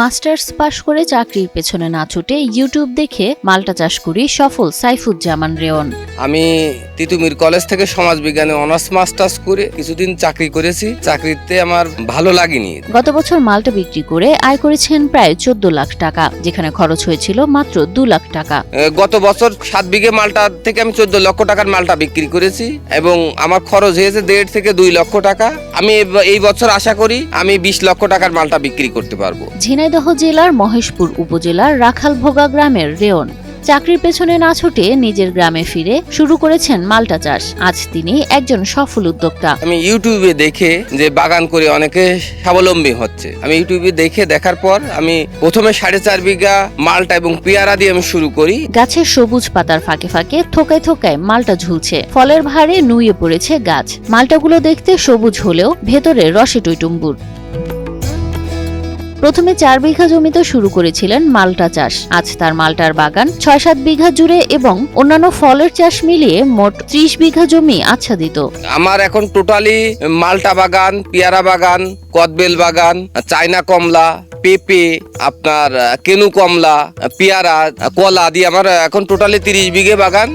Masters পাশ করে চাকরির পেছনে না ছুটে ইউটিউব দেখে মাল্টা চাষ করি সফল সাইফুজ্জামান রেওন। আমি তিতুমির কলেজ থেকে সমাজবিজ্ঞানে অনার্স মাস্টার্স করে কিছুদিন চাকরি করেছি। চাকরিতে আমার ভালো লাগেনি। গত বছর মাল্টা বিক্রি করে আয় করেছেন প্রায় 14 লাখ টাকা, যেখানে খরচ হয়েছিল মাত্র 2 লাখ টাকা। গত বছর 7 বিঘে মালটা থেকে আমি 14 লক্ষ টাকার মালটা বিক্রি করেছি এবং আমার খরচ হয়েছে 1.5 থেকে 2 লক্ষ টাকা। আমি এই বছর আশা করি আমি 20 লক্ষ টাকার মালটা বিক্রি করতে পারবো। ঝিনাইদহ জেলার মহেশপুর উপজেলার রাখালভোগা গ্রামের রেওন চাকরির পেছনে না ছুটে নিজের গ্রামে ফিরে শুরু করেছেন মাল্টা চাষ। আজ তিনি একজন সফল উদ্যোক্তা। আমি ইউটিউবে দেখে যে বাগান করে অনেকে স্বাবলম্বী হচ্ছে, আমি ইউটিউবে দেখার পর আমি প্রথমে 4.5 বিঘা মালটা এবং পেয়ারা দিয়ে আমি শুরু করি। গাছের সবুজ পাতার ফাঁকে ফাঁকে থোকায় থোকায় মালটা ঝুলছে, ফলের ভারে নুয়ে পড়েছে গাছ। মালটাগুলো দেখতে সবুজ হলেও ভেতরে রসে টইটুম্বুর। প্রথমে 4 বিঘা জমিতে শুরু করেছিলেন মাল্টা চাষ। আজ তার মাল্টার বাগান 6-7 বিঘা জুড়ে এবং অন্যান্য ফলের চাষ মিলিয়ে মোট 30 বিঘা জমি আচ্ছাদিত। আমার এখন টোটালি মালটা বাগান, পেয়ারা বাগান, কদবেল বাগান, চায়না কমলা, পেঁপে, আপনার কেনু কমলা, পেয়ারা, কলা দিয়ে আমার এখন টোটালি 30 বিঘে বাগান।